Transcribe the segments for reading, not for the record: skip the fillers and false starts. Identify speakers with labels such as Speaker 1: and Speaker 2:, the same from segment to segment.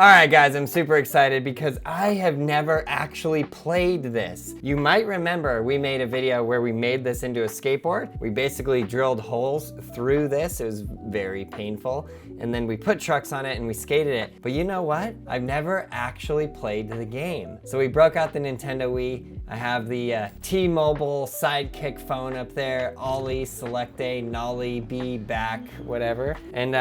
Speaker 1: Alright guys, I'm super excited because I have never actually played this. You might remember we made a video where we made this into a skateboard. We basically drilled holes through this. It was very painful. And then we put trucks on it and we skated it. But you know what? I've never actually played the game. So we broke out the Nintendo Wii. I have the T-Mobile Sidekick phone up there, Ollie, Select A, Nollie, B, back, whatever. And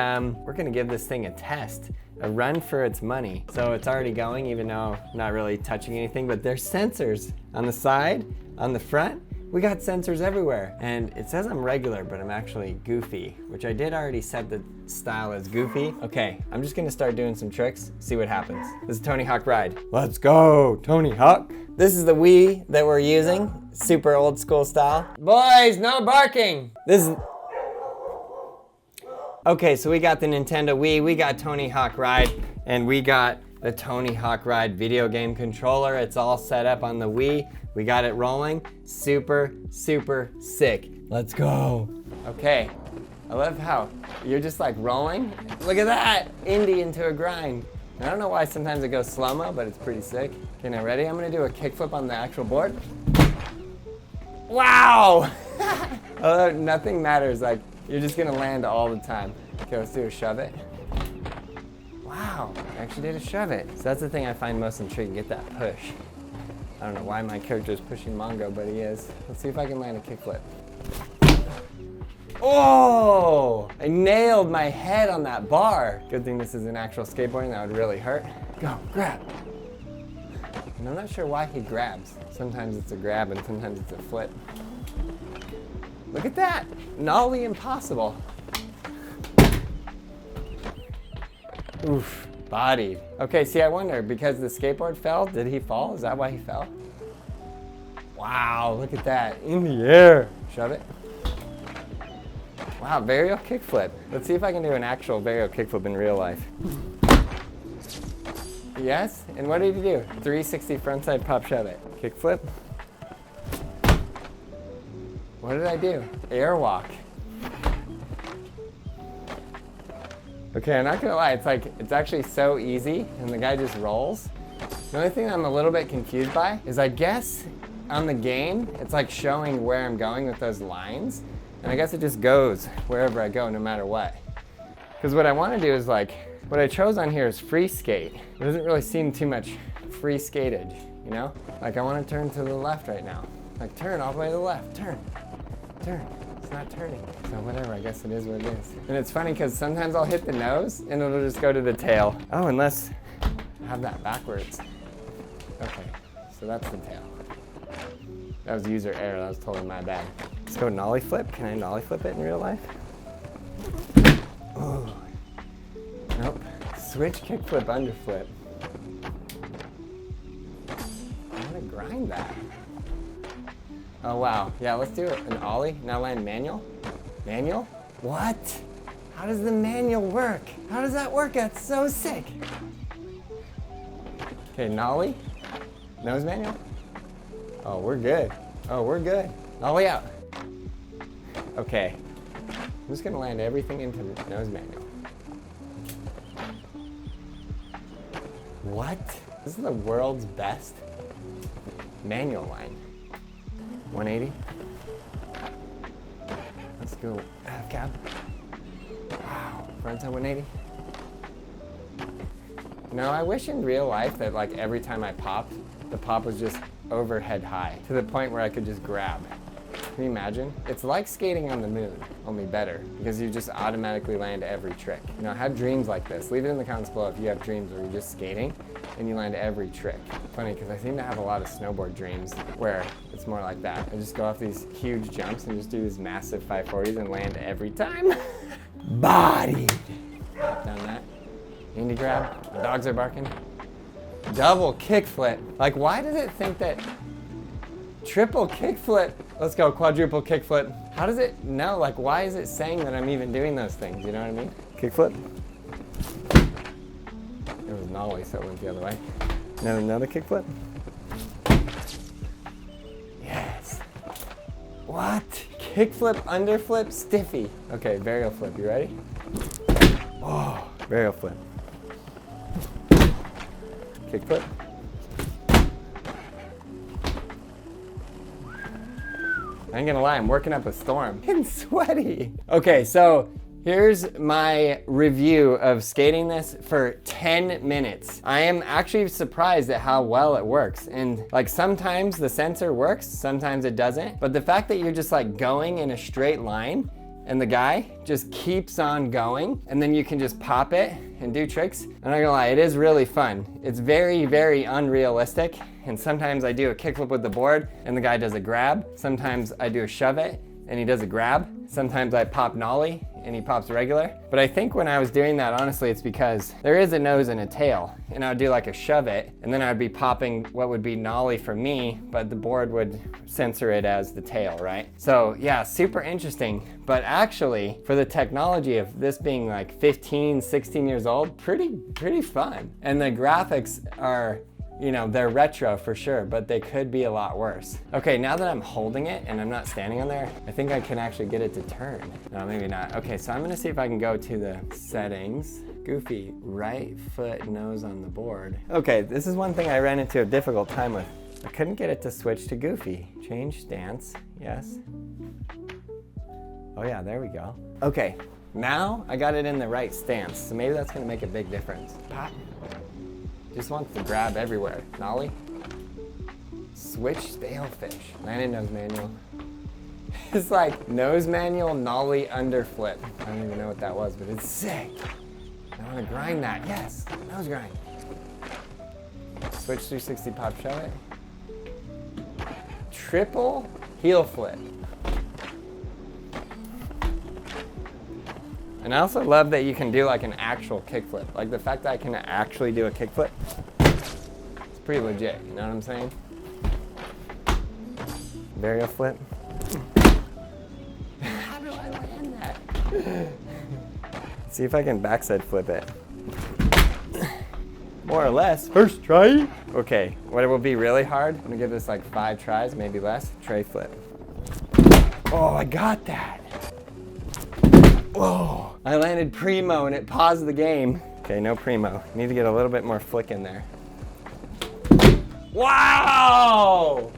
Speaker 1: we're gonna give this thing a test. A run for its money. So it's already going, even though I'm not really touching anything, but there's sensors on the side, on the front. We got sensors everywhere. And it says I'm regular, but I'm actually goofy, which I did already set the style as goofy. Okay, I'm just gonna start doing some tricks, see what happens. This is Tony Hawk Ride. Let's go, Tony Hawk. This is the Wii that we're using, super old school style. Boys, no barking. This is, okay, so we got the Nintendo Wii, we got Tony Hawk Ride, and we got the Tony Hawk Ride video game controller. It's all set up on the Wii. We got it rolling. Super, super sick. Let's go. Okay, I love how you're just like rolling. Look at that, indie into a grind. I don't know why sometimes it goes slow-mo, but it's pretty sick. Okay, now ready? I'm gonna do a kickflip on the actual board. Wow! Although nothing matters, like, you're just gonna land all the time. Okay, let's do a shove it. Wow, I actually did a shove it. So that's the thing I find most intriguing, get that push. I don't know why my character is pushing Mongo, but he is. Let's see if I can land a kickflip. Oh, I nailed my head on that bar. Good thing this is an actual skateboarding, that would really hurt. Go, grab. And I'm not sure why he grabs. Sometimes it's a grab and sometimes it's a flip. Look at that, nollie impossible. Oof, bodied. Okay, see, I wonder, because the skateboard fell, did he fall? Is that why he fell? Wow, look at that, in the air. Shove it. Wow, varial kickflip. Let's see if I can do an actual varial kickflip in real life. Yes, and what did he do? 360 frontside pop shove it. Kickflip. What did I do? Airwalk. Okay, I'm not gonna lie, it's actually so easy, and the guy just rolls. The only thing I'm a little bit confused by is I guess on the game, it's like showing where I'm going with those lines, and I guess it just goes wherever I go, no matter what. Because what I wanna do is like, what I chose on here is free skate. It doesn't really seem too much free skatage, you know? Like I wanna turn to the left right now. Like turn all the way to the left, turn. It's not turning. So whatever, I guess it is what it is. And it's funny because sometimes I'll hit the nose and it'll just go to the tail. Oh, unless I have that backwards. Okay, so that's the tail. That was user error, that was totally my bad. Let's go nollie flip. Can I nollie flip it in real life? Oh, nope. Switch kickflip, underflip. I wanna grind that. Oh wow, yeah, let's do an ollie. Now land manual. Manual? What? How does the manual work? How does that work? That's so sick. Okay, nollie. Nose manual. Oh, we're good. Oh, we're good. Nollie out. Okay, I'm just gonna land everything into the nose manual. What? This is the world's best manual line. 180. Let's go half cab. Wow, frontside 180. No, I wish in real life that like every time I popped, the pop was just overhead high to the point where I could just grab. Can you imagine? It's like skating on the moon, only better, because you just automatically land every trick. You know, have dreams like this. Leave it in the comments below if you have dreams where you're just skating and you land every trick. Funny, because I seem to have a lot of snowboard dreams where it's more like that. I just go off these huge jumps and just do these massive 540s and land every time. Bodied. Down that. Indie grab. The dogs are barking. Double kickflip. Like, why does it think that triple kickflip? Let's go, quadruple kickflip. How does it know? Like, why is it saying that I'm even doing those things? You know what I mean? Kickflip. It was nollie, so it went the other way. Now another kickflip. Yes. What? Kickflip, underflip, stiffy. Okay, varial flip, you ready? Oh, varial flip. Kickflip. I ain't gonna lie, I'm working up a storm. I'm sweaty. Okay, so here's my review of skating this for 10 minutes. I am actually surprised at how well it works. And like sometimes the sensor works, sometimes it doesn't. But the fact that you're just like going in a straight line and the guy just keeps on going and then you can just pop it and do tricks. I'm not gonna lie, it is really fun. It's very, very unrealistic. And sometimes I do a kickflip with the board and the guy does a grab. Sometimes I do a shove it and he does a grab. Sometimes I pop nollie and he pops regular. But I think when I was doing that, honestly, it's because there is a nose and a tail. And I would do like a shove it, and then I'd be popping what would be nollie for me, but the board would censor it as the tail, right? So yeah, super interesting. But actually, for the technology of this being like 15, 16 years old, pretty fun. And the graphics are, you know, they're retro for sure, but they could be a lot worse. Okay, now that I'm holding it and I'm not standing on there, I think I can actually get it to turn. No, maybe not. Okay, so I'm gonna see if I can go to the settings. Goofy, right foot nose on the board. Okay, this is one thing I ran into a difficult time with. I couldn't get it to switch to Goofy. Change stance, yes. Oh yeah, there we go. Okay, now I got it in the right stance, so maybe that's gonna make a big difference. Pop. Just wants to grab everywhere. Nollie. Switch stale fish. Landed nose manual. It's like nose manual, nollie, underflip. I don't even know what that was, but it's sick. I want to grind that. Yes, nose grind. Switch 360 pop shove it. Triple heel flip. And I also love that you can do like an actual kickflip. Like the fact that I can actually do a kickflip, it's pretty legit, you know what I'm saying? Braille flip. How do I land that? See if I can backside flip it. More or less, first try. Okay, what will be really hard, I'm gonna give this like 5 tries, maybe less, tray flip. Oh, I got that. Whoa, I landed primo and it paused the game. Okay, no primo. Need to get a little bit more flick in there. Wow!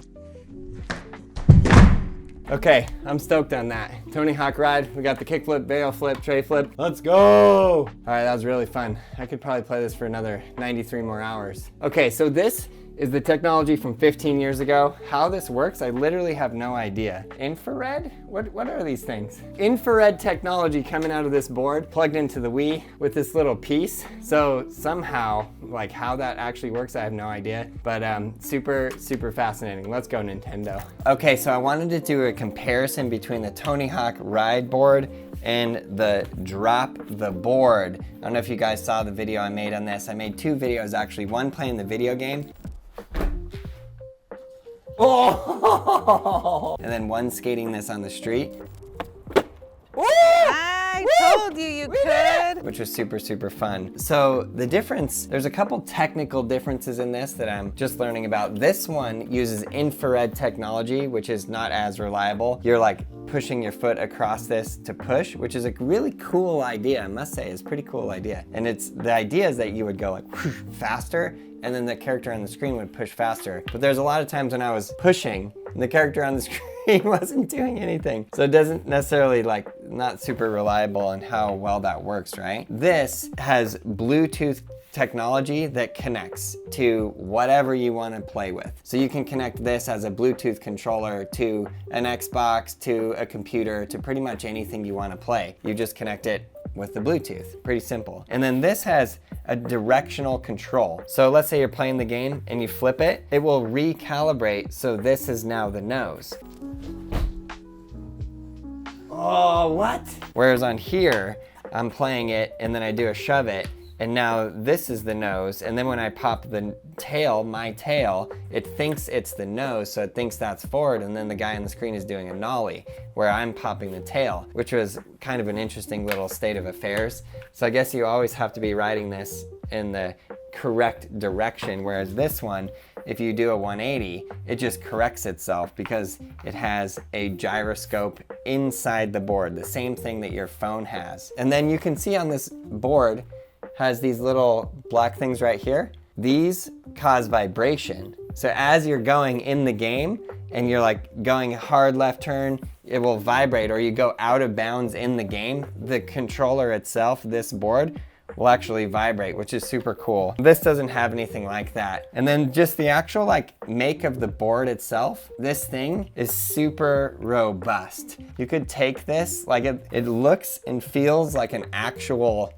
Speaker 1: Okay, I'm stoked on that. Tony Hawk ride, we got the kickflip, Braille flip, tray flip. Let's go! All right, that was really fun. I could probably play this for another 93 more hours. Okay, so this is the technology from 15 years ago. How this works, I literally have no idea. Infrared? What are these things? Infrared technology coming out of this board, plugged into the Wii with this little piece. So somehow, like how that actually works, I have no idea. But super, super fascinating. Let's go, Nintendo. Okay, so I wanted to do a comparison between the Tony Hawk ride board and the drop the board. I don't know if you guys saw the video I made on this. I made 2 videos actually, one playing the video game, oh! And then one skating this on the street. Woo!
Speaker 2: I told you could.
Speaker 1: Which was super, super fun. So the difference, there's a couple technical differences in this that I'm just learning about. This one uses infrared technology, which is not as reliable. You're like pushing your foot across this to push, which is a really cool idea, I must say. It's a pretty cool idea. And the idea is that you would go like whoosh, faster, and then the character on the screen would push faster. But there's a lot of times when I was pushing, and the character on the screen wasn't doing anything. So it doesn't necessarily not super reliable on how well that works, right? This has Bluetooth technology that connects to whatever you want to play with. So you can connect this as a Bluetooth controller to an Xbox, to a computer, to pretty much anything you want to play. You just connect it with the Bluetooth, pretty simple. And then this has a directional control. So let's say you're playing the game and you flip it, it will recalibrate, so this is now the nose. Oh, what? Whereas on here, I'm playing it and then I do a shove it, and now this is the nose, and then when I pop the tail, my tail, it thinks it's the nose, so it thinks that's forward, and then the guy on the screen is doing a nollie, where I'm popping the tail, which was kind of an interesting little state of affairs. So I guess you always have to be riding this in the correct direction, whereas this one, if you do a 180, it just corrects itself because it has a gyroscope inside the board, the same thing that your phone has. And then you can see on this board, has these little black things right here. These cause vibration. So as you're going in the game and you're like going hard left turn, it will vibrate, or you go out of bounds in the game, the controller itself, this board, will actually vibrate, which is super cool. This doesn't have anything like that. And then just the actual like make of the board itself, this thing is super robust. You could take this, like it looks and feels like an actual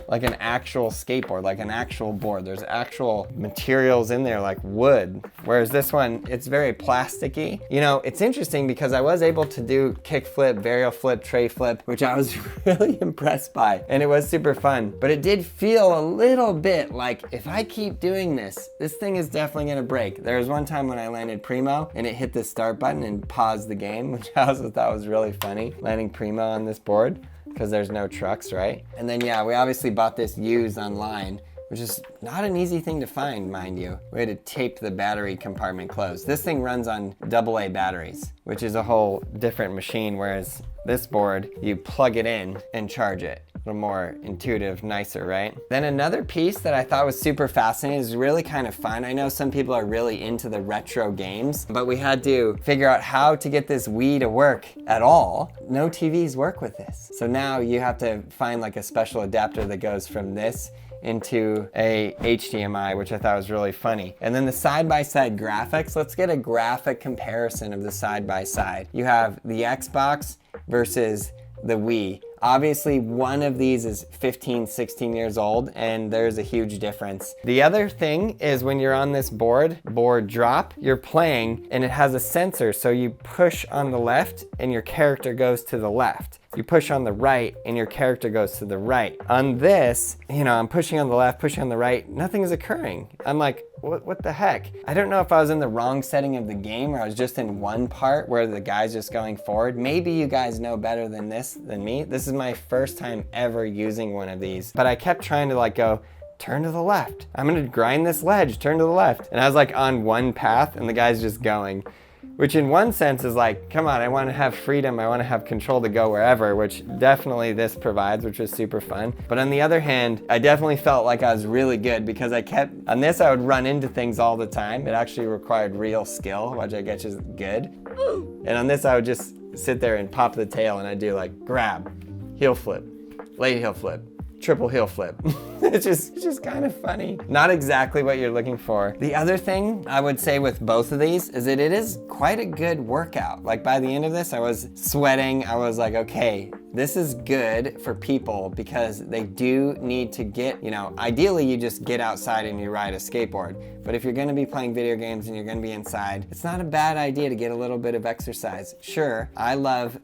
Speaker 1: skateboard, like an actual board. There's actual materials in there like wood, whereas this one, it's very plasticky. You know, it's interesting because I was able to do kickflip, varial flip, tray flip, which I was really impressed by, and it was super fun. But it did feel a little bit like if I keep doing this, this thing is definitely gonna break. There was one time when I landed primo and it hit the start button and paused the game, which I also thought was really funny, landing primo on this board, because there's no trucks, right? And then yeah, we obviously bought this used online, which is not an easy thing to find, mind you. We had to tape the battery compartment closed. This thing runs on AA batteries, which is a whole different machine, whereas this board, you plug it in and charge it. A little more intuitive, nicer, right? Then another piece that I thought was super fascinating, is really kind of fun. I know some people are really into the retro games, but we had to figure out how to get this Wii to work at all. No TVs work with this. So now you have to find like a special adapter that goes from this into a HDMI, which I thought was really funny. And then the side-by-side graphics, let's get a graphic comparison of the side-by-side. You have the Xbox versus the Wii. Obviously, one of these is 15, 16 years old, and there's a huge difference. The other thing is when you're on this board drop, you're playing, and it has a sensor, so you push on the left, and your character goes to the left. You push on the right, and your character goes to the right. On this, you know, I'm pushing on the left, pushing on the right, nothing is occurring. I'm like, what the heck? I don't know if I was in the wrong setting of the game or I was just in one part where the guy's just going forward. Maybe you guys know better than me. This is my first time ever using one of these, but I kept trying to like go, turn to the left. I'm gonna grind this ledge, turn to the left. And I was like on one path and the guy's just going, which in one sense is like, come on, I wanna have freedom, I wanna have control to go wherever, which definitely this provides, which was super fun. But on the other hand, I definitely felt like I was really good because on this I would run into things all the time. It actually required real skill, which I guess is good. And on this I would just sit there and pop the tail and I'd do like grab, heel flip, late heel flip, triple heel flip. It's just kind of funny. Not exactly what you're looking for. The other thing I would say with both of these is that it is quite a good workout. Like by the end of this, I was sweating. I was like, okay, this is good for people because they do need to get, you know, ideally you just get outside and you ride a skateboard. But if you're gonna be playing video games and you're gonna be inside, it's not a bad idea to get a little bit of exercise. Sure, I love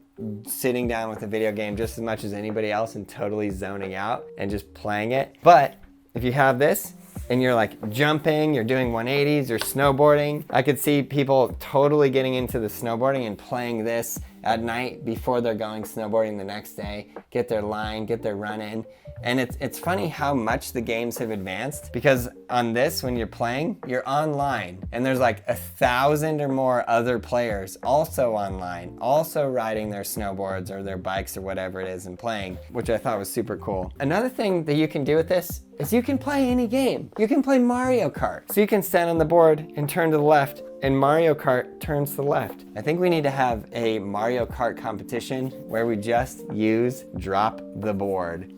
Speaker 1: sitting down with a video game just as much as anybody else and totally zoning out and just playing it. But if you have this and you're like jumping, you're doing 180s, you're snowboarding, I could see people totally getting into the snowboarding and playing this at night before they're going snowboarding the next day, get their line, get their run in. And it's funny how much the games have advanced because on this, when you're playing, you're online and there's like 1,000 or more other players also online, also riding their snowboards or their bikes or whatever it is and playing, which I thought was super cool. Another thing that you can do with this is you can play any game. You can play Mario Kart. So you can stand on the board and turn to the left and Mario Kart turns to the left. I think we need to have a Mario Kart competition where we just use drop the board.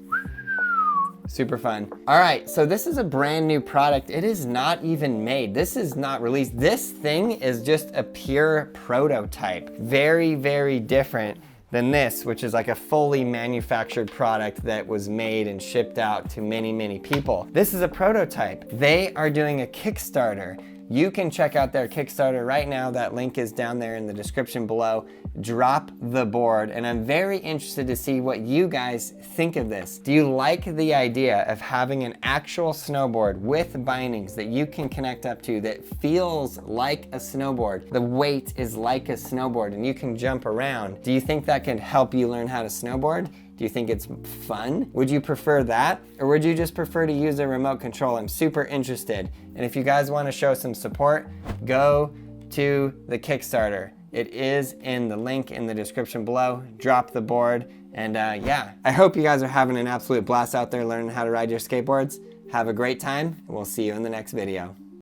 Speaker 1: Super fun. All right, so this is a brand new product. It is not even made. This is not released. This thing is just a pure prototype. Very, very different than this, which is like a fully manufactured product that was made and shipped out to many, many people. This is a prototype. They are doing a Kickstarter. You can check out their Kickstarter right now. That link is down there in the description below. Drop the board. And I'm very interested to see what you guys think of this. Do you like the idea of having an actual snowboard with bindings that you can connect up to that feels like a snowboard? The weight is like a snowboard and you can jump around. Do you think that can help you learn how to snowboard? Do you think it's fun? Would you prefer that? Or would you just prefer to use a remote control? I'm super interested. And if you guys want to show some support, go to the Kickstarter. It is in the link in the description below. Drop the board. And yeah, I hope you guys are having an absolute blast out there learning how to ride your skateboards. Have a great time, and we'll see you in the next video.